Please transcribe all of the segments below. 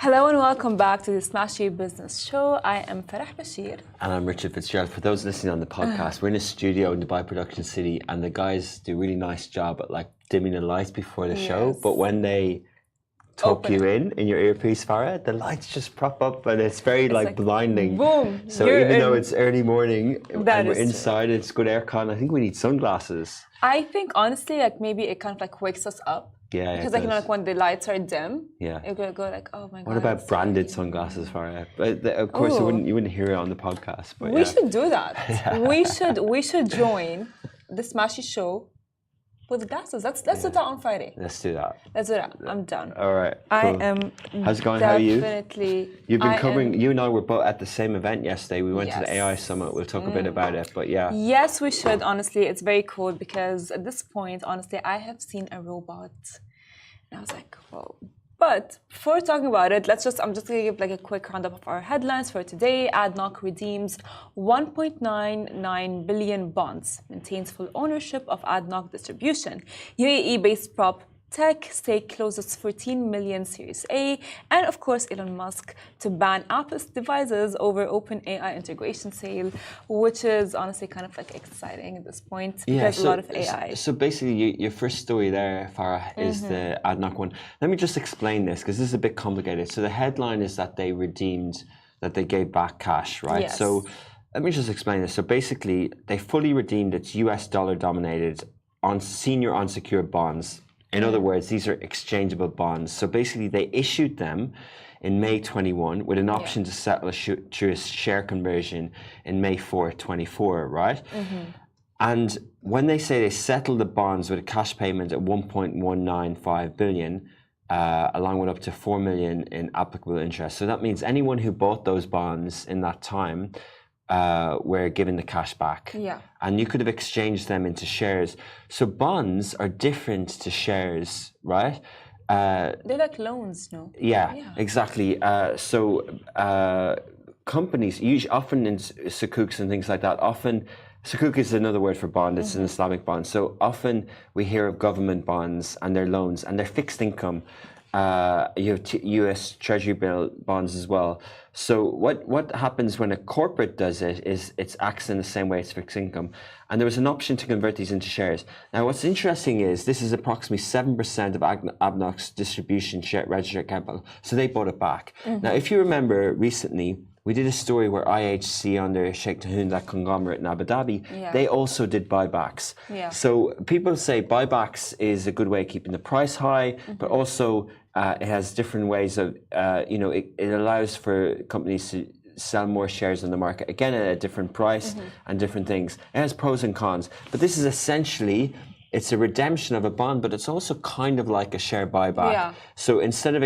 Hello and welcome back to the Smashi Business Show. I am Farah Bashir. And I'm Richard Fitzgerald. For those listening on the podcast, we're in a studio in Dubai Production City, and the guys do a really nice job at like dimming the lights before the show. But when they talk you in your earpiece, Farah, the lights just prop up and it's very like blinding. Boom! So even though it's early morning and we're inside, it's good aircon, I think we need sunglasses. I think honestly, like maybe it kind of like wakes us up. Yeah, because like you know, like when the lights are dim, it will go like, oh my god. What about branded sunglasses, Farah? But of course, you wouldn't hear it on the podcast. But we should do that. We should join the Smashi Show with glasses. Let's do that on Friday. Let's do that. Let's do that. I'm done. All right. Cool. I am. How's it going? How are you? Definitely. You've been covering. You and I were both at the same event yesterday. We went to the AI Summit. We'll talk a bit about it. But yeah. Yes, we should. Honestly, it's very cool because at this point, honestly, I have seen a robot, and I was like, whoa. But before talking about it, I'm just going to give like a quick roundup of our headlines for today. ADNOC redeems 1.99 billion bonds, maintains full ownership of ADNOC distribution. UAE-based prop tech stake closes 14 million Series A, and of course Elon Musk to ban Apple's devices over OpenAI integration sale, which is honestly kind of like exciting at this point because a lot of AI. So basically, your first story there, Farah, is the ADNOC one. Let me just explain this because this is a bit complicated. So the headline is that they gave back cash, right? Yes. So let me just explain this. So basically, they fully redeemed its US dollar-dominated senior unsecured bonds. In other words, these are exchangeable bonds. So basically, they issued them in May 21 with an option to settle through a share conversion in May 4, 24, right? And when they say they settled the bonds with a cash payment at 1.195 billion, along with up to 4 million in applicable interest. So that means anyone who bought those bonds in that time were given the cash back. Yeah. And you could have exchanged them into shares. So bonds are different to shares, right? They're like loans, no? Yeah. Exactly. Companies, usually often in sukuks and things like that, sukuk is another word for bond, it's an Islamic bond. So often we hear of government bonds and their loans and their fixed income. You have US Treasury bill bonds as well. So what happens when a corporate does it is it acts in the same way as fixed income. And there was an option to convert these into shares. Now what's interesting is this is approximately 7% of ADNOC's distribution share registered capital. So they bought it back. Now if you remember recently, we did a story where IHC under Sheikh Tahoon, that conglomerate in Abu Dhabi, they also did buybacks. So people say buybacks is a good way of keeping the price high, but also it has different ways of, it allows for companies to sell more shares in the market, again at a different price and different things. It has pros and cons, but this is essentially, it's a redemption of a bond, but it's also kind of like a share buyback. So instead of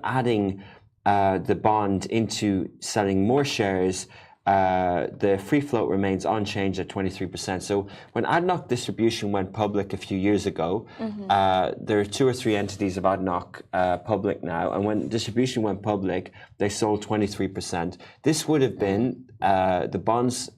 adding the bond into selling more shares, the free float remains unchanged at 23%. So when ADNOC distribution went public a few years ago, there are 2 or 3 entities of ADNOC public now, and when distribution went public, they sold 23%. This would have been the bonds,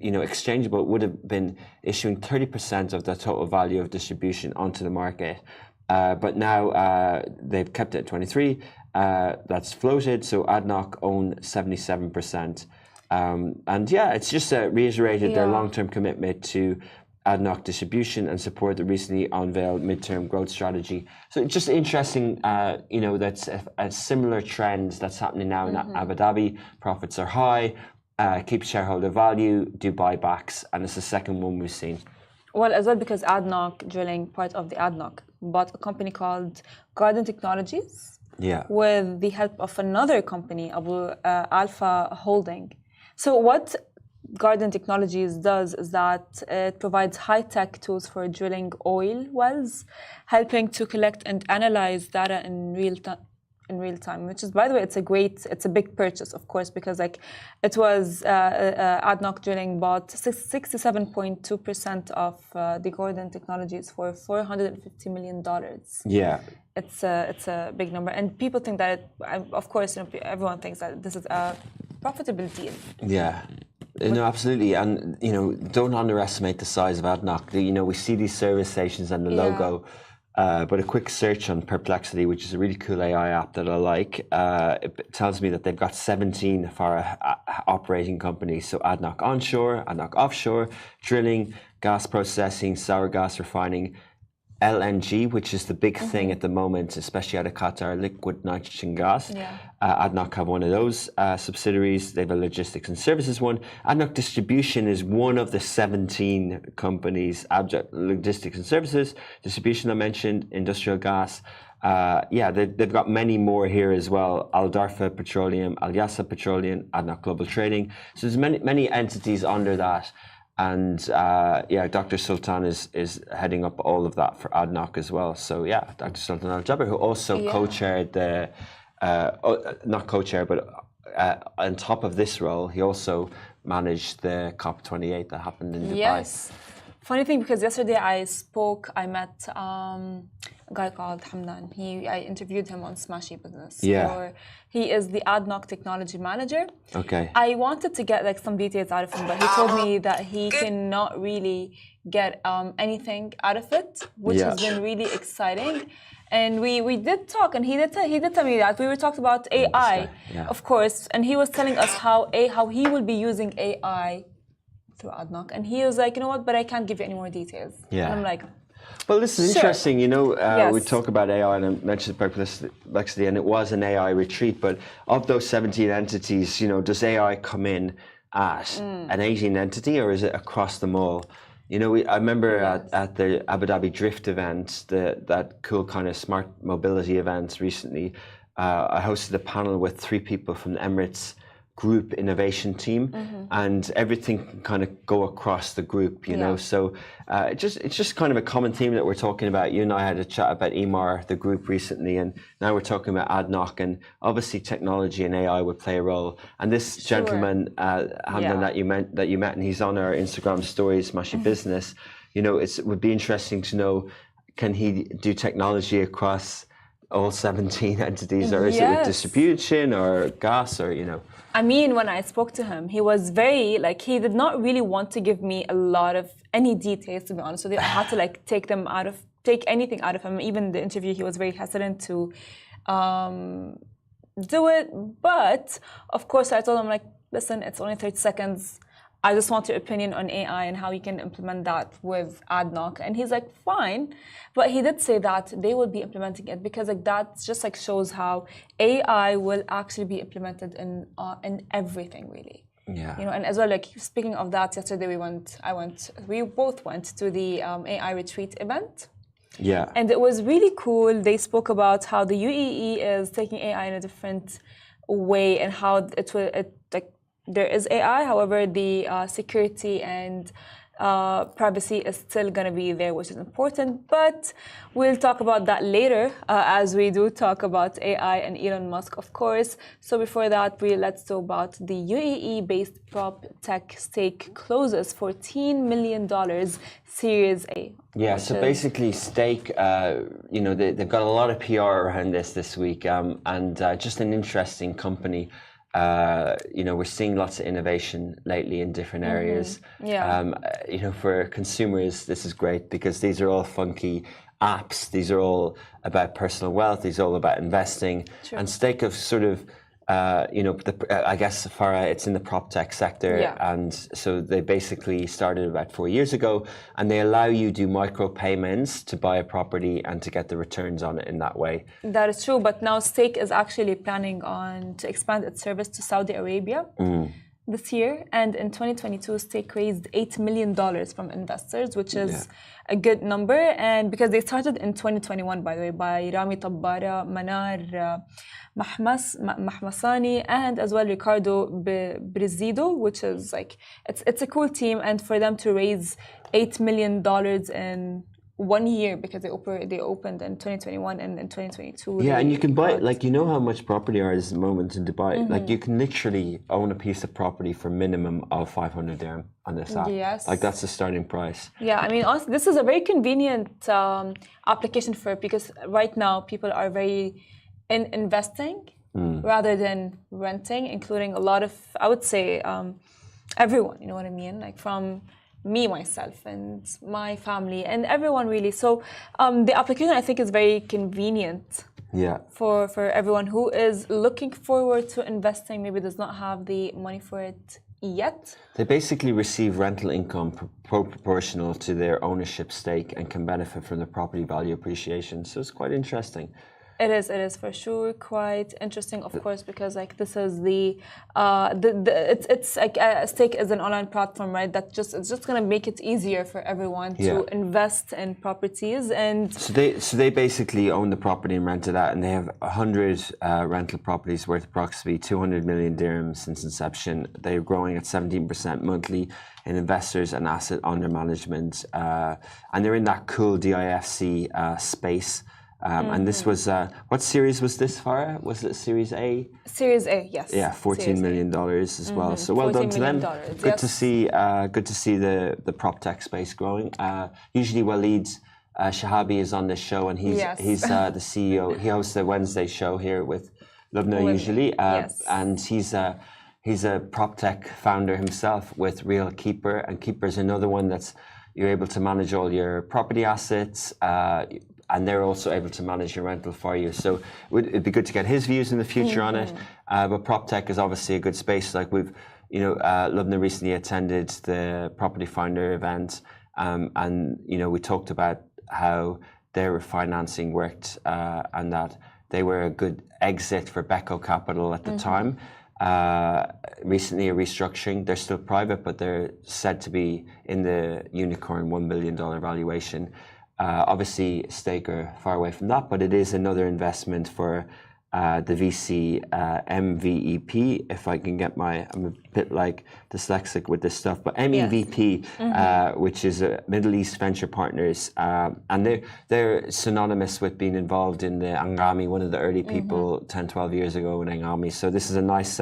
exchangeable, would have been issuing 30% of the total value of distribution onto the market. But now they've kept it at 23. That's floated, so ADNOC own 77%. It's just reiterated their long-term commitment to ADNOC distribution and support the recently unveiled midterm growth strategy. So it's just interesting, that's a similar trend that's happening now in Abu Dhabi. Profits are high, keep shareholder value, do buybacks, and it's the second one we've seen. Well, as well because ADNOC Drilling, part of the ADNOC, bought a company called Garden Technologies. With the help of another company, Alpha Holding. So what Garden Technologies does is that it provides high-tech tools for drilling oil wells, helping to collect and analyze data in real time, which is, by the way, it's a big purchase, of course, because like it was ADNOC Drilling bought 67.2% of the Garden Technologies for $450 million. It's a big number, and people think that of course, everyone thinks that this is a profitable deal. No, absolutely, and don't underestimate the size of ADNOC. We see these service stations and the logo. But a quick search on Perplexity, which is a really cool AI app that I like, it tells me that they've got 17 operating companies. So ADNOC onshore, ADNOC offshore, drilling, gas processing, sour gas refining, LNG, which is the big thing at the moment, especially out of Qatar, liquid nitrogen gas. Yeah. ADNOC have one of those subsidiaries. They have a logistics and services one. ADNOC Distribution is one of the 17 companies, logistics and services, distribution I mentioned, industrial gas. They've got many more here as well. Al Darfa Petroleum, Al Yasa Petroleum, ADNOC Global Trading. So there's many entities under that. And Dr. Sultan is heading up all of that for ADNOC as well. So Dr. Sultan Al Jaber, who also co-chaired the, not co-chair, but on top of this role, he also managed the COP28 that happened in Dubai. Yes. Funny thing, because yesterday I met a guy called Hamdan. I interviewed him on Smashi Business. Yeah. He is the ADNOC technology manager. Okay. I wanted to get some details out of him, but he told me that he cannot really get anything out of it, which has been really exciting. And we did talk, and he did tell me that we were talking about AI, of course, and he was telling us how he will be using AI through ADNOC, and he was like, you know what, but I can't give you any more details. Yeah. And I'm like, well, this is interesting. We talk about AI, and I mentioned Perplexity, and it was an AI retreat. But of those 17 entities, does AI come in at an 18 entity, or is it across them all? I remember at the Abu Dhabi Drift event, that cool kind of smart mobility event recently. I hosted a panel with 3 people from the Emirates Group innovation team, and everything can kind of go across the group, know. So it's just kind of a common theme that we're talking about. You and I had a chat about EMAR, the group, recently, and now we're talking about ADNOC, and obviously technology and AI would play a role. And this gentleman, Hamdan, that you met, and he's on our Instagram stories, Smashi Business. It would be interesting to know, can he do technology across all 17 entities, or is it with distribution or gas, or I mean, when I spoke to him, he was very, he did not really want to give me a lot of any details, to be honest with you. I had to take anything out of him. Even the interview, he was very hesitant to do it. But of course, I told him, listen, it's only 30 seconds. I just want your opinion on AI and how you can implement that with ADNOC. And he's like, fine. But he did say that they will be implementing it, because that just think shows how AI will actually be implemented in everything, really. Yeah. And as well, speaking of that, yesterday we both went to the AI retreat event. Yeah. And it was really cool. They spoke about how the UAE is taking AI in a different way, and how there is AI, however, the security and privacy is still going to be there, which is important. But we'll talk about that later, as we do talk about AI and Elon Musk, of course. So before that, let's talk about the UAE-based prop tech stake closes $14 million Series A. Yeah, so basically Stake, they've got a lot of PR around this week, and just an interesting company. We're seeing lots of innovation lately in different areas. For consumers, this is great, because these are all funky apps. These are all about personal wealth. These are all about investing. True. And Stake have sort of, I guess Farah, it's in the prop tech sector. Yeah. And so they basically started about 4 years ago, and they allow you to do micro payments to buy a property and to get the returns on it in that way. That is true. But now Stake is actually planning to expand its service to Saudi Arabia this year. And in 2022, Stake raised $8 million from investors, which is a good number. And because they started in 2021, by the way, by Rami Tabbara, Manar Mahmasani, and as well Ricardo Brizido, which is it's a cool team. And for them to raise $8 million in 1 year, because they opened in 2021 and in 2022. Yeah, and you can buy how much property is at the moment in Dubai. You can literally own a piece of property for minimum of 500 dirham on this app. Yes. That's the starting price. Yeah, I mean, honestly, this is a very convenient application for it, because right now people are very in investing rather than renting, including a lot of, I would say, everyone. You know what I mean? From me, myself, and my family, and everyone really. So the application, I think, is very convenient. Yeah. For everyone who is looking forward to investing, maybe does not have the money for it yet. They basically receive rental income proportional to their ownership stake and can benefit from the property value appreciation. So it's quite interesting. It is for sure quite interesting, of course, because like this is it's like a stake is an online platform, right? That it's just gonna make it easier for everyone to invest in properties. And so they basically own the property and rent it out, and they have 100 rental properties worth approximately 200 million dirhams since inception. They're growing at 17% monthly in investors and asset under management, and they're in that cool DIFC space. And this was, what series was this, Farah? Was it Series A? Series A, yes. Yeah, $14 million as well. So well done to them. Good to see the prop tech space growing. Usually Waleed Shahabi is on this show, and he's the CEO. He hosts the Wednesday show here with Lubna usually, and he's a prop tech founder himself with Real Keeper, and Keeper is another one that's you're able to manage all your property assets. And they're also able to manage your rental for you. So it'd be good to get his views in the future on it. But PropTech is obviously a good space. Like Lubna recently attended the Property Finder event, and we talked about how their financing worked, and that they were a good exit for Beko Capital at the time. Recently a restructuring. They're still private, but they're said to be in the unicorn $1 billion valuation. Obviously, stake are far away from that, but it is another investment for the VC MEVP. If I can get I'm a bit like dyslexic with this stuff, but MEVP, which is Middle East Venture Partners, and they're synonymous with being involved in the Angami, one of the early people 10, 12 years ago in Angami. So this is a nice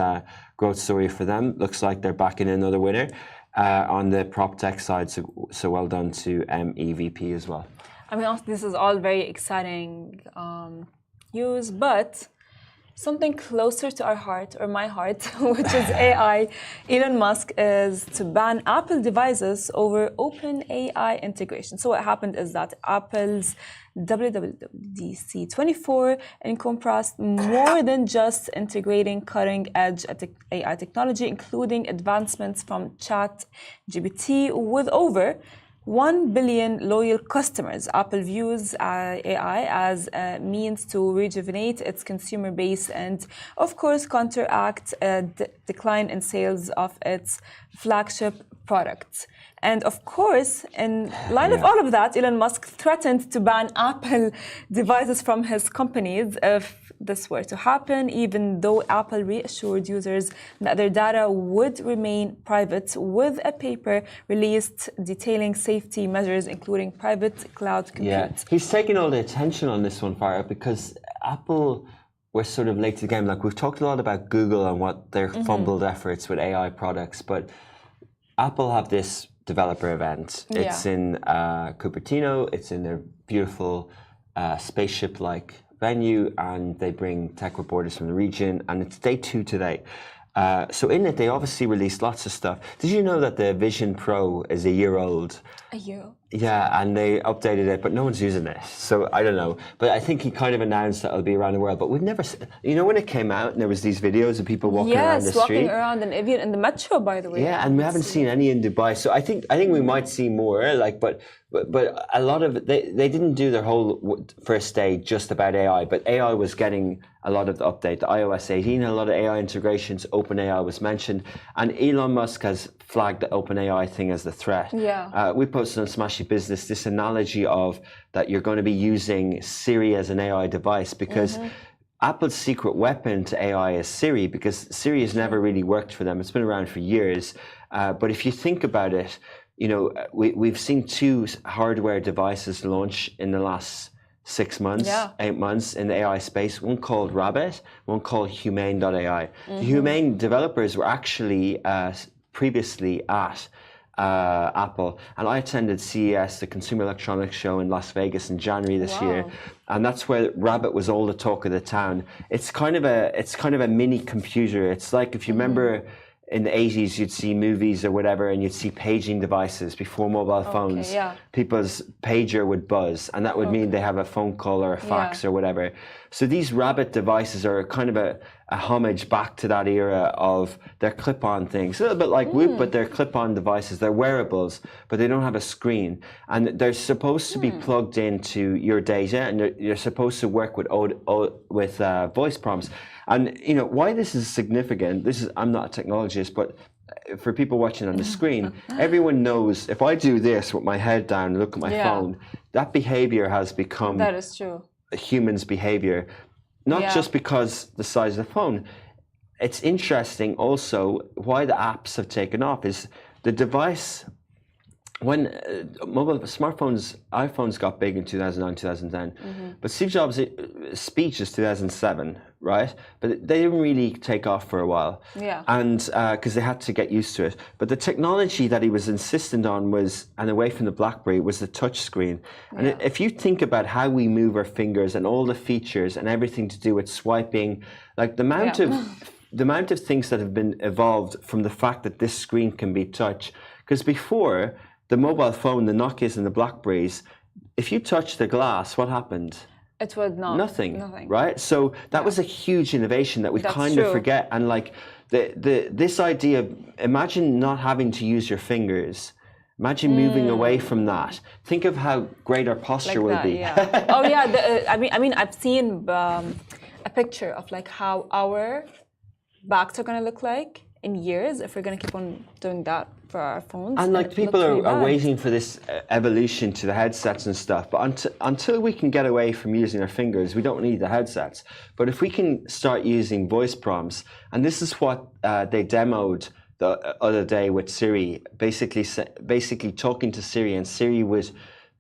growth story for them. Looks like they're backing another winner on the prop tech side. So well done to MEVP as well. I mean, this is all very exciting news, but something closer to our heart, or my heart, which is AI. Elon Musk is to ban Apple devices over open AI integration. So what happened is that Apple's WWDC 24 encompassed more than just integrating cutting-edge AI technology, including advancements from ChatGPT with over 1 billion loyal customers. Apple views AI as a means to rejuvenate its consumer base and, of course, counteract a decline in sales of its flagship products. And, of course, in line of all of that, Elon Musk threatened to ban Apple devices from his companies if this were to happen, even though Apple reassured users that their data would remain private, with a paper released detailing safety measures, including private cloud compute. Yeah, he's taking all the attention on this one, Farah, because Apple were sort of late to the game. Like, we've talked a lot about Google and what their fumbled efforts with AI products, but Apple have this developer event. It's in Cupertino. It's in their beautiful spaceship-like venue, and they bring tech reporters from the region, and it's day 2 today. So in it, they obviously released lots of stuff. Did you know that the Vision Pro is a year old? A year? Yeah, and they updated it, but no one's using it. So I don't know. But I think he kind of announced that it'll be around the world. But we've never, when it came out and there was these videos of people walking around the street. Yes, walking around and even in the metro, by the way. Yeah, and we haven't seen any in Dubai. So I think we might see more. But a lot of it, they didn't do their whole first day just about AI. But AI was getting a lot of the update. The iOS 18 had a lot of AI integrations. OpenAI was mentioned, and Elon Musk has flagged the OpenAI thing as the threat. Yeah. We posted on Smashi Business this analogy of that you're going to be using Siri as an AI device, because Apple's secret weapon to AI is Siri, because Siri has never really worked for them. It's been around for years. But if you think about it, we've seen 2 hardware devices launch in the last 6 months, 8 months in the AI space. One called Rabbit, one called Humane.ai. The Humane developers were actually previously at Apple, and I attended CES, the Consumer Electronics Show in Las Vegas in January this year, and that's where Rabbit was all the talk of the town. It's kind of a mini computer. It's like, if you remember in the 80s, you'd see movies or whatever, and you'd see paging devices before mobile phones. People's pager would buzz, and that would mean they have a phone call or a fax or whatever. So these rabbit devices are kind of a homage back to that era of their clip-on things. A little bit like Whoop, but they're clip-on devices. They're wearables, but they don't have a screen. And they're supposed to be plugged into your data, and you're supposed to work with voice prompts. And you know why this is significant. I'm not a technologist, but for people watching on the screen, everyone knows if I do this with my head down and look at my phone, that behavior has become that is true. A human's behavior, not just because the size of the phone. It's interesting also why the apps have taken off is the device. When smartphones, iPhones got big in 2009, 2010, but Steve Jobs' speech is 2007, right? But they didn't really take off for a while, and because they had to get used to it. But the technology that he was insistent on was, and away from the BlackBerry, was the touch screen. And if you think about how we move our fingers and all the features and everything to do with swiping, like the amount of things that have been evolved from the fact that this screen can be touched, because before. The mobile phone, the Nokias and the BlackBerries, if you touch the glass, what happened? It would not. Nothing. Right? So that was a huge innovation that we kind of forget. And like this idea, imagine not having to use your fingers. Imagine moving away from that. Think of how great our posture will be. Oh yeah. I mean, I've seen a picture of like how our backs are going to look like in years if we're going to keep on doing that for our phones. And like people are waiting for this evolution to the headsets and stuff, but until we can get away from using our fingers, we don't need the headsets. But if we can start using voice prompts, and this is what they demoed the other day with Siri, basically talking to Siri, and Siri would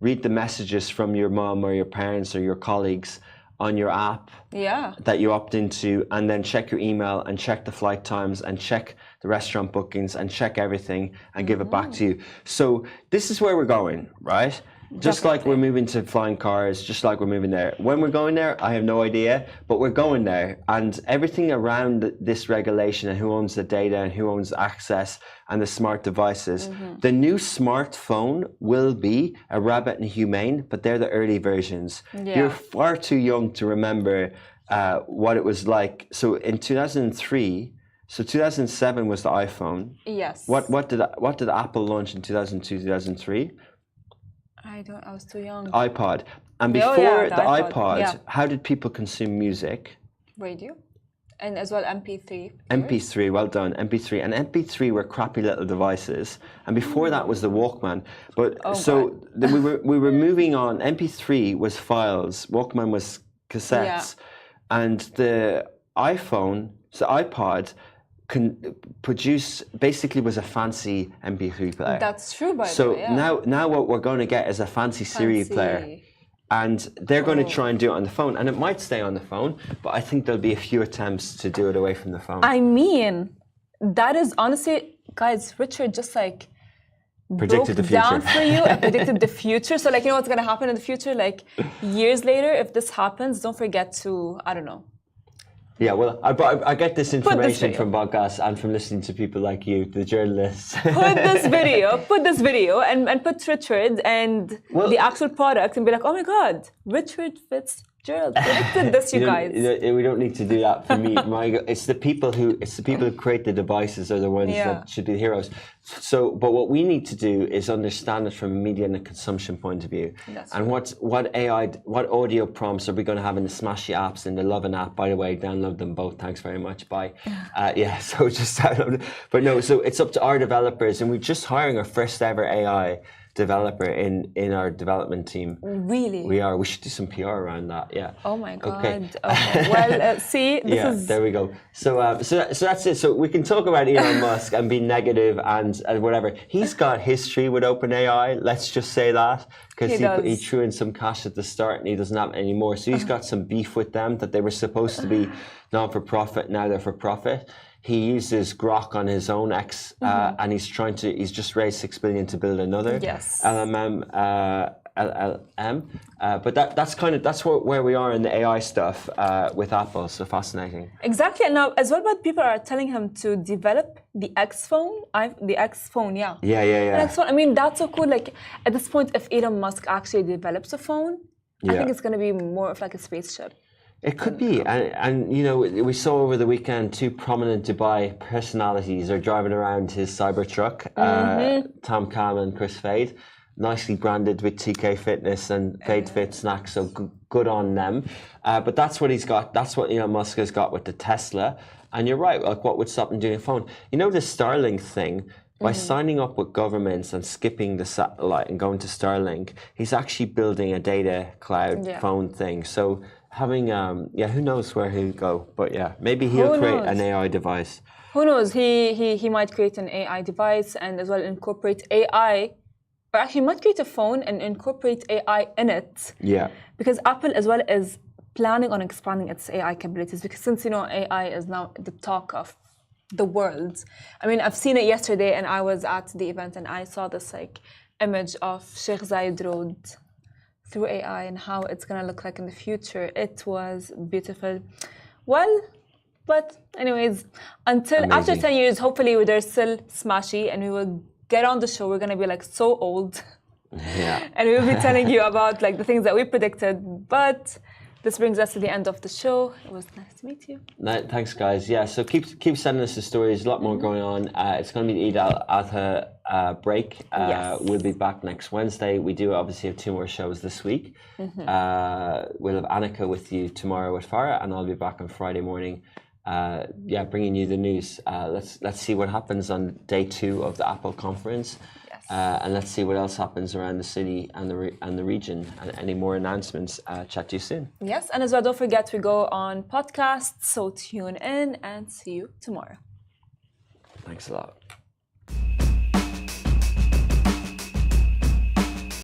read the messages from your mom or your parents or your colleagues on your app that you opt into, and then check your email and check the flight times and check the restaurant bookings and check everything and give it back to you. So this is where we're going, right? Just like we're moving to flying cars, just like we're moving there. When we're going there, I have no idea, but we're going there. And everything around this regulation and who owns the data and who owns access and the smart devices. The new smartphone will be a rabbit and humane, but they're the early versions. You're far too young to remember what it was like. So in 2003, so 2007 was the iPhone. Yes. What did Apple launch in 2002, 2003? I was too young. iPod. And before the iPod, how did people consume music? Radio. And as well MP3. MP3, well done, MP3. And MP3 were crappy little devices. And before that was the Walkman. But we were moving on. MP3 was files, Walkman was cassettes. And the iPhone, so iPod, basically was a fancy MP3 player. That's true, by the way. So now what we're going to get is a fancy Siri player. And they're going to try and do it on the phone. And it might stay on the phone, but I think there'll be a few attempts to do it away from the phone. I mean, that is honestly, guys, Richard just like predicted the future. Down for you and predicted the future. So like, you know what's going to happen in the future? Like years later, if this happens, don't forget to, I don't know. Yeah, well, I get this information from podcasts and from listening to people like you, the journalists. Put this video and put Richard and the actual product and be like, oh my God, Richard Fitzgerald predicted this, you guys. We don't need to do that for me. It's the people who create the devices are the ones that should be the heroes. So, but what we need to do is understand it from a media and a consumption point of view. And what audio prompts are we going to have in the Smashi apps and the Lovin app? By the way, download them both. Thanks very much. Bye. So just download it. But no, so it's up to our developers, and we're just hiring our first ever AI developer in our development team. Really? We are. We should do some PR around that. Yeah. Oh my God. Okay. Well, see, this is. There we go. So that's it. So we can talk about Elon Musk and be negative and whatever. He's got history with OpenAI. Let's just say that, because he threw in some cash at the start and he doesn't have it anymore. So he's got some beef with them that they were supposed to be non-for-profit. Now they're for profit. He uses Grok on his own and he's just raised $6 billion to build another LLM LLM. But that's where we are in the AI stuff with Apple. So fascinating. Exactly. And now, as well, but people are telling him to develop the X phone. The X phone, yeah. Yeah. The X phone. I mean, that's so cool. Like at this point, if Elon Musk actually develops a phone, I think it's going to be more of like a spaceship. It could be, and you know, we saw over the weekend 2 prominent Dubai personalities are driving around his Cybertruck, Tom Cam and Chris Fade, nicely branded with TK Fitness and Fade Fit snacks, so good on them. But that's what he's got, that's what Elon Musk has got with the Tesla. And you're right, like what would stop him doing a phone? You know the Starlink thing, by signing up with governments and skipping the satellite and going to Starlink, he's actually building a data cloud phone thing. So having, who knows where he'll go, but yeah, maybe he'll create an AI device. Who knows? He might create an AI device and as well incorporate AI, or actually might create a phone and incorporate AI in it. Yeah. Because Apple as well is planning on expanding its AI capabilities, because since, you know, AI is now the talk of the world. I mean, I've seen it yesterday and I was at the event and I saw this like image of Sheikh Zayed Road through AI and how it's going to look like in the future. It was beautiful. Well, but anyways, until after 10 years, hopefully there's still Smashi and we will get on the show. We're going to be like so old. Yeah. And we'll be telling you about like the things that we predicted. But this brings us to the end of the show. It was nice to meet you. Thanks, guys. Yeah, so keep sending us the stories. A lot more going on. It's going to be the Eid al-Adha break. We'll be back next Wednesday. We do obviously have 2 more shows this week. We'll have Annika with you tomorrow with Farah, and I'll be back on Friday morning. Bringing you the news. Let's see what happens on day 2 of the Apple conference. And let's see what else happens around the city and the region, and any more announcements. Chat to you soon. Yes, and as well, don't forget we go on podcasts, so tune in and see you tomorrow. Thanks a lot.